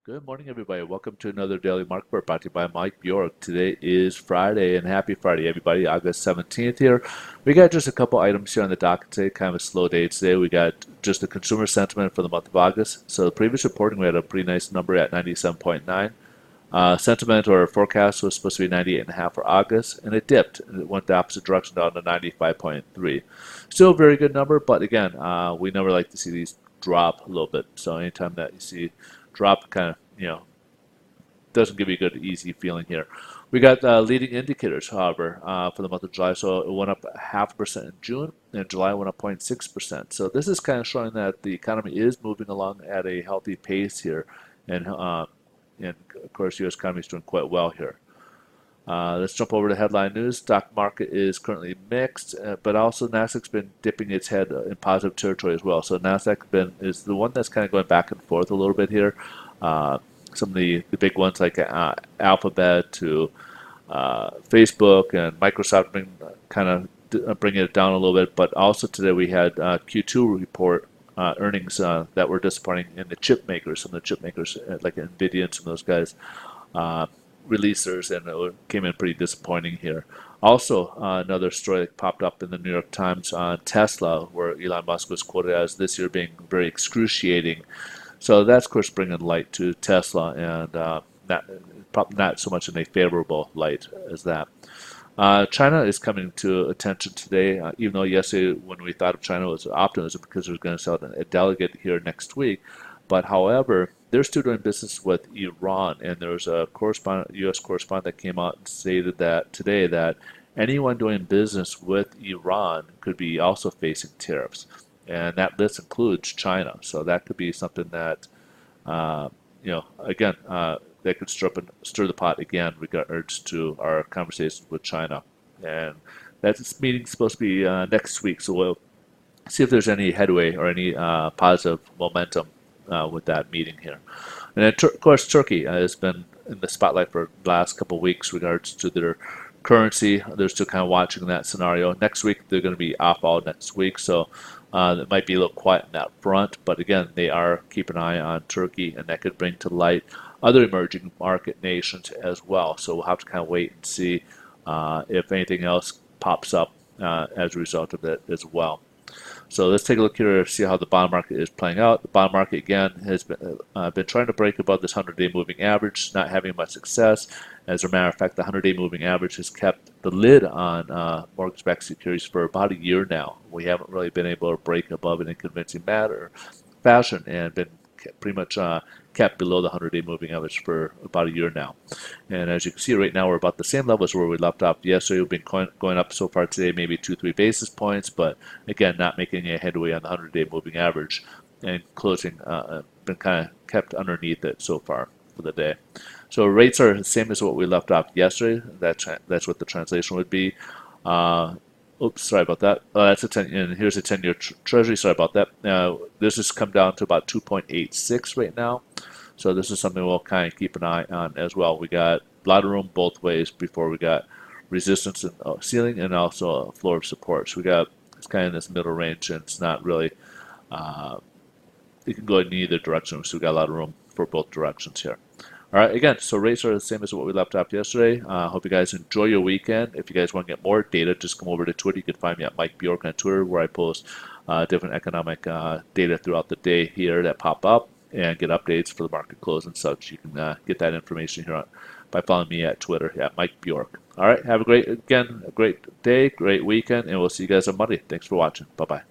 Good morning, everybody. Welcome to another Daily Market Report brought to you by Mike Bjork. Today is Friday, and happy Friday, everybody. August 17th here. We got just a couple items here on the docket today. Kind of a slow day today. We got just the consumer sentiment for the month of August. So the previous reporting, we had a pretty nice number at 97.9. Sentiment or forecast was supposed to be 98.5 for August, and it dipped. It went the opposite direction down to 95.3. Still a very good number, but again, we never like to see these drop a little bit. So anytime that you see drop, kind of, doesn't give you a good, easy feeling here. We got leading indicators, however, for the month of July. So it went up 0.5% in June, and July went up 0.6%. So this is kind of showing that the economy is moving along at a healthy pace here, and of course, U.S. economy is doing quite well here. Let's jump over to headline news. Stock market is currently mixed, but also Nasdaq's been dipping its head in positive territory as well. So Nasdaq is the one that's kind of going back and forth a little bit here. Some of the big ones like Alphabet to Facebook and Microsoft been kind of bringing it down a little bit. But also today we had Q2 report earnings that were disappointing in the chip makers. Some of the chip makers like Nvidia and some of those guys released theirs, and it came in pretty disappointing here. Also, another story that popped up in the New York Times on Tesla, where Elon Musk was quoted as this year being very excruciating. So that's, of course, bringing light to Tesla, and not so much in a favorable light as that. China is coming to attention today, even though yesterday when we thought of China was optimism because they're going to sell a delegate here next week. But however, they're still doing business with Iran, and there was a U.S. correspondent that came out and stated that today that anyone doing business with Iran could be also facing tariffs, and that list includes China. So that could be something that, again, that could stir the pot again regards to our conversations with China. And that meeting's supposed to be next week, so we'll see if there's any headway or any positive momentum with that meeting here. And then, of course, Turkey has been in the spotlight for the last couple of weeks regards to their currency. They're still kind of watching that scenario. Next week, they're going to be off all next week, so it might be a little quiet in that front. But again, they are keeping an eye on Turkey, and that could bring to light other emerging market nations as well. So we'll have to kind of wait and see if anything else pops up as a result of that as well. So let's take a look here to see how the bond market is playing out. The bond market, again, has been trying to break above this 100-day moving average, not having much success. As a matter of fact, the 100-day moving average has kept the lid on mortgage-backed securities for about a year now. We haven't really been able to break above it in convincing fashion, and been pretty much kept below the 100-day moving average for about a year now. And as you can see right now, we're about the same levels where we left off yesterday. We've been going up so far today, maybe 2-3 basis points, but again, not making any headway on the 100-day moving average, and closing been kind of kept underneath it so far for the day. So rates are the same as what we left off yesterday. That's what the translation would be. Oops, sorry about that. That's a 10, and here's a 10-year Treasury. Sorry about that. This has come down to about 2.86 right now. So this is something we'll kind of keep an eye on as well. We got a lot of room both ways before we got resistance and ceiling, and also a floor of support. So it's kind of in this middle range, and it's not really. It can go in either direction. So we got a lot of room for both directions here. All right, again, so rates are the same as what we left off yesterday. Hope you guys enjoy your weekend. If you guys want to get more data, just come over to Twitter. You can find me at Mike Bjork on Twitter, where I post different economic data throughout the day here that pop up, and get updates for the market close and such. You can get that information here by following me at Twitter at Mike Bjork. All right, have a great day, great weekend, and we'll see you guys on Monday. Thanks for watching. Bye-bye.